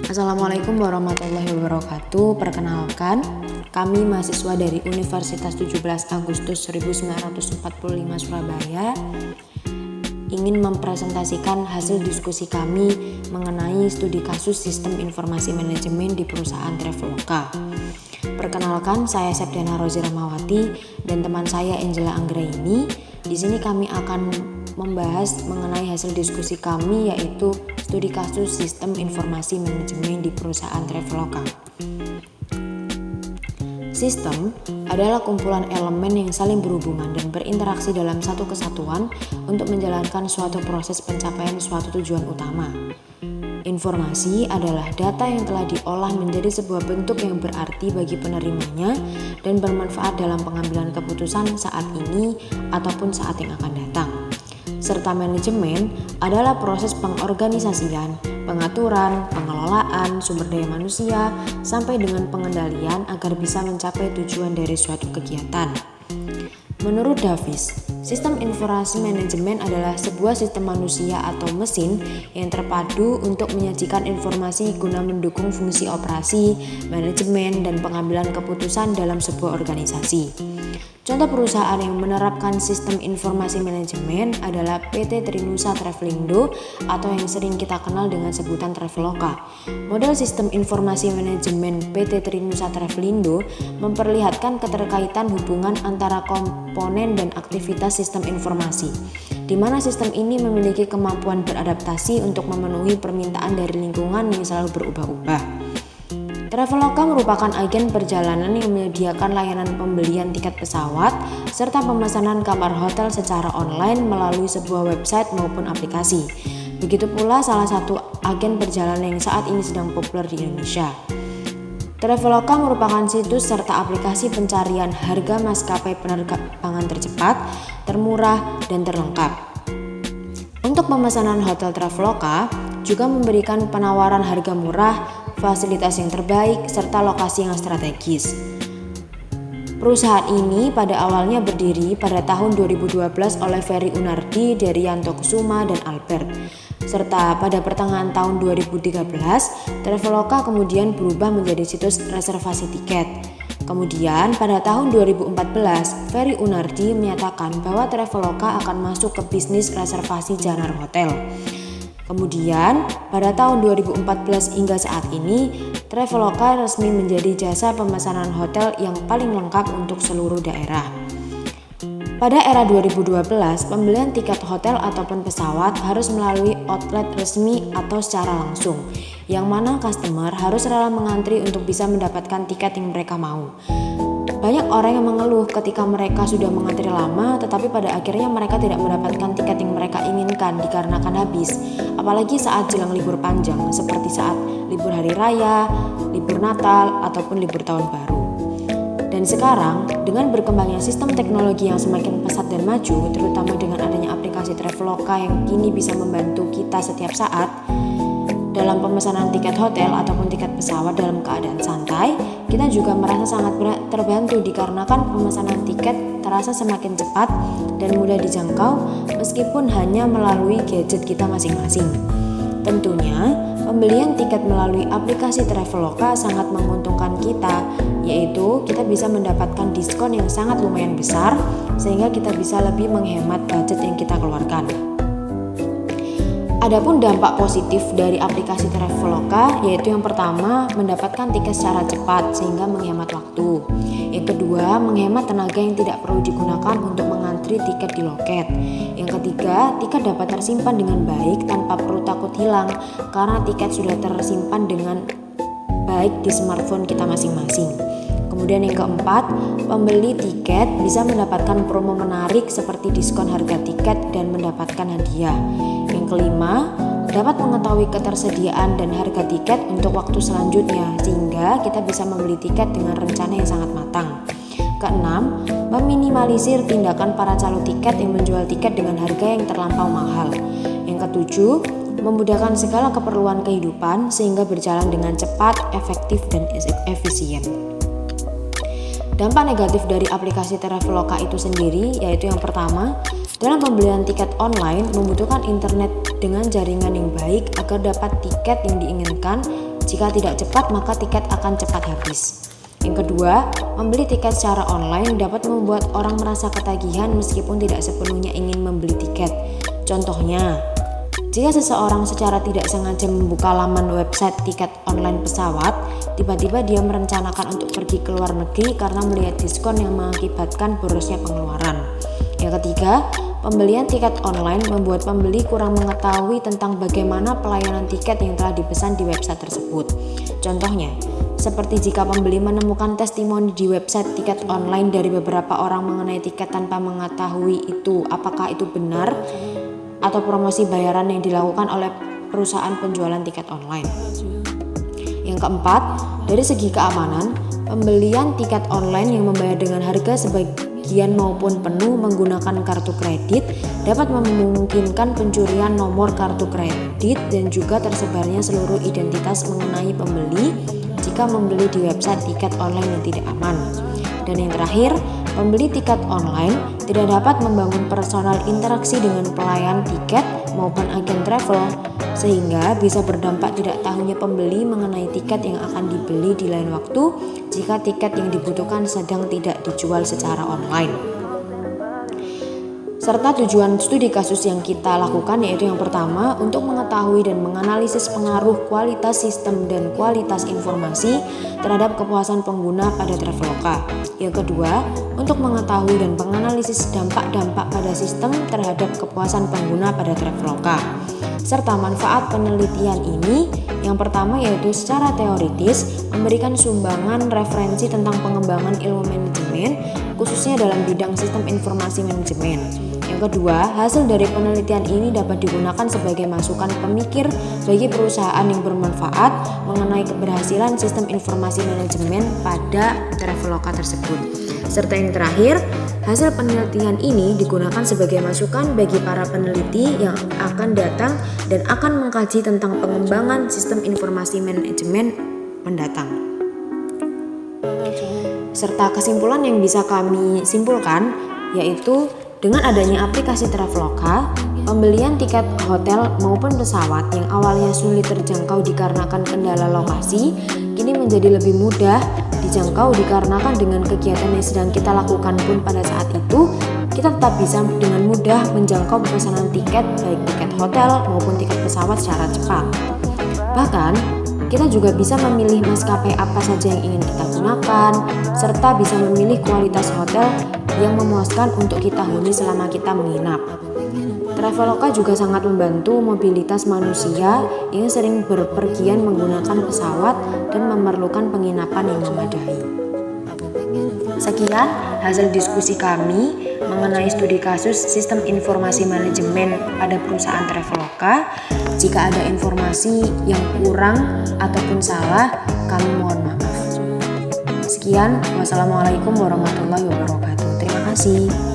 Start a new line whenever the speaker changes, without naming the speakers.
Assalamualaikum warahmatullahi wabarakatuh. Perkenalkan, kami mahasiswa dari Universitas 17 Agustus 1945 Surabaya ingin mempresentasikan hasil diskusi kami mengenai studi kasus sistem informasi manajemen di perusahaan Traveloka. Perkenalkan, saya Septiana Rozi Ramawati dan teman saya Angela Anggraini. Di sini kami akan membahas mengenai hasil diskusi kami, yaitu studi kasus sistem informasi manajemen di perusahaan Traveloka. Sistem adalah kumpulan elemen yang saling berhubungan dan berinteraksi dalam satu kesatuan untuk menjalankan suatu proses pencapaian suatu tujuan utama. Informasi adalah data yang telah diolah menjadi sebuah bentuk yang berarti bagi penerimanya dan bermanfaat dalam pengambilan keputusan saat ini ataupun saat yang akan datang. Serta manajemen adalah proses pengorganisasian, pengaturan, pengelolaan sumber daya manusia sampai dengan pengendalian agar bisa mencapai tujuan dari suatu kegiatan. Menurut Davis, sistem informasi manajemen adalah sebuah sistem manusia atau mesin yang terpadu untuk menyajikan informasi guna mendukung fungsi operasi, manajemen, dan pengambilan keputusan dalam sebuah organisasi. Contoh perusahaan yang menerapkan sistem informasi manajemen adalah PT Trinusa Travelindo atau yang sering kita kenal dengan sebutan Traveloka. Model sistem informasi manajemen PT Trinusa Travelindo memperlihatkan keterkaitan hubungan antara komponen dan aktivitas sistem informasi, di mana sistem ini memiliki kemampuan beradaptasi untuk memenuhi permintaan dari lingkungan yang selalu berubah-ubah. Traveloka merupakan agen perjalanan yang menyediakan layanan pembelian tiket pesawat serta pemesanan kamar hotel secara online melalui sebuah website maupun aplikasi. Begitu pula salah satu agen perjalanan yang saat ini sedang populer di Indonesia. Traveloka merupakan situs serta aplikasi pencarian harga maskapai penerbangan tercepat, termurah, dan terlengkap. Untuk pemesanan hotel Traveloka juga memberikan penawaran harga murah, fasilitas yang terbaik, serta lokasi yang strategis. Perusahaan ini pada awalnya berdiri pada tahun 2012 oleh Ferry Unardi, Daryanto Kusuma, dan Albert. Serta pada pertengahan tahun 2013, Traveloka kemudian berubah menjadi situs reservasi tiket. Kemudian pada tahun 2014, Ferry Unardi menyatakan bahwa Traveloka akan masuk ke bisnis reservasi genre hotel. Kemudian, pada tahun 2014 hingga saat ini, Traveloka resmi menjadi jasa pemesanan hotel yang paling lengkap untuk seluruh daerah. Pada era 2012, pembelian tiket hotel ataupun pesawat harus melalui outlet resmi atau secara langsung, yang mana customer harus rela mengantri untuk bisa mendapatkan tiket yang mereka mau. Banyak orang yang mengeluh ketika mereka sudah mengantri lama, tetapi pada akhirnya mereka tidak mendapatkan tiket yang mereka inginkan dikarenakan habis. Apalagi saat jelang libur panjang, seperti saat libur hari raya, libur Natal, ataupun libur tahun baru. Dan sekarang, dengan berkembangnya sistem teknologi yang semakin pesat dan maju, terutama dengan adanya aplikasi Traveloka yang kini bisa membantu kita setiap saat, dalam pemesanan tiket hotel ataupun tiket pesawat dalam keadaan santai, kita juga merasa sangat terbantu dikarenakan pemesanan tiket terasa semakin cepat dan mudah dijangkau meskipun hanya melalui gadget kita masing-masing. Tentunya, pembelian tiket melalui aplikasi Traveloka sangat menguntungkan kita, yaitu kita bisa mendapatkan diskon yang sangat lumayan besar sehingga kita bisa lebih menghemat budget yang kita keluarkan. Adapun dampak positif dari aplikasi Traveloka yaitu yang pertama, mendapatkan tiket secara cepat sehingga menghemat waktu. Yang kedua, menghemat tenaga yang tidak perlu digunakan untuk mengantri tiket di loket. Yang ketiga, tiket dapat tersimpan dengan baik tanpa perlu takut hilang karena tiket sudah tersimpan dengan baik di smartphone kita masing-masing. Kemudian yang keempat, pembeli tiket bisa mendapatkan promo menarik seperti diskon harga tiket dan mendapatkan hadiah. Yang kelima, dapat mengetahui ketersediaan dan harga tiket untuk waktu selanjutnya sehingga kita bisa membeli tiket dengan rencana yang sangat matang. Keenam, meminimalisir tindakan para calo tiket yang menjual tiket dengan harga yang terlampau mahal. Yang ketujuh, memudahkan segala keperluan kehidupan sehingga berjalan dengan cepat, efektif, dan efisien. Dampak negatif dari aplikasi Traveloka itu sendiri yaitu yang pertama, dalam pembelian tiket online membutuhkan internet dengan jaringan yang baik agar dapat tiket yang diinginkan Jika tidak cepat, maka tiket akan cepat habis. Yang kedua, membeli tiket secara online dapat membuat orang merasa ketagihan meskipun tidak sepenuhnya ingin membeli tiket. Contohnya, jika seseorang secara tidak sengaja membuka laman website tiket online pesawat, tiba-tiba dia merencanakan untuk pergi ke luar negeri karena melihat diskon yang mengakibatkan borosnya pengeluaran. Yang ketiga, pembelian tiket online membuat pembeli kurang mengetahui tentang bagaimana pelayanan tiket yang telah dipesan di website tersebut. Contohnya, seperti jika pembeli menemukan testimoni di website tiket online dari beberapa orang mengenai tiket tanpa mengetahui apakah itu benar atau promosi bayaran yang dilakukan oleh perusahaan penjualan tiket online. Yang keempat, dari segi keamanan, pembelian tiket online yang membayar dengan harga sebagian maupun penuh menggunakan kartu kredit dapat memungkinkan pencurian nomor kartu kredit dan juga tersebarnya seluruh identitas mengenai pembeli jika membeli di website tiket online yang tidak aman. Dan yang terakhir, pembeli tiket online tidak dapat membangun personal interaksi dengan pelayan tiket maupun agen travel, sehingga bisa berdampak tidak tahunya pembeli mengenai tiket yang akan dibeli di lain waktu jika tiket yang dibutuhkan sedang tidak dijual secara online. Serta tujuan studi kasus yang kita lakukan yaitu yang pertama, untuk mengetahui dan menganalisis pengaruh kualitas sistem dan kualitas informasi terhadap kepuasan pengguna pada Traveloka. Yang kedua, untuk mengetahui dan menganalisis dampak-dampak pada sistem terhadap kepuasan pengguna pada Traveloka. Serta manfaat penelitian ini, yang pertama yaitu secara teoritis memberikan sumbangan referensi tentang pengembangan ilmu manajemen khususnya dalam bidang sistem informasi manajemen. Yang kedua, hasil dari penelitian ini dapat digunakan sebagai masukan pemikir bagi perusahaan yang bermanfaat mengenai keberhasilan sistem informasi manajemen pada Traveloka tersebut. Serta yang terakhir, hasil penelitian ini digunakan sebagai masukan bagi para peneliti yang akan datang dan akan mengkaji tentang pengembangan sistem informasi manajemen mendatang. Serta kesimpulan yang bisa kami simpulkan yaitu dengan adanya aplikasi Traveloka, pembelian tiket hotel maupun pesawat yang awalnya sulit terjangkau dikarenakan kendala lokasi, kini menjadi lebih mudah dijangkau dikarenakan dengan kegiatan yang sedang kita lakukan pun pada saat itu, kita tetap bisa dengan mudah menjangkau pemesanan tiket baik tiket hotel maupun tiket pesawat secara cepat. Bahkan, kita juga bisa memilih maskapai apa saja yang ingin kita gunakan, serta bisa memilih kualitas hotel yang memuaskan untuk kita huni selama kita menginap. Traveloka juga sangat membantu mobilitas manusia yang sering berpergian menggunakan pesawat dan memerlukan penginapan yang memadai. Sekian hasil diskusi kami mengenai studi kasus sistem informasi manajemen pada perusahaan Traveloka. Jika ada informasi yang kurang ataupun salah, kami mohon maaf. Sekian, wassalamualaikum warahmatullahi wabarakatuh. Terima kasih.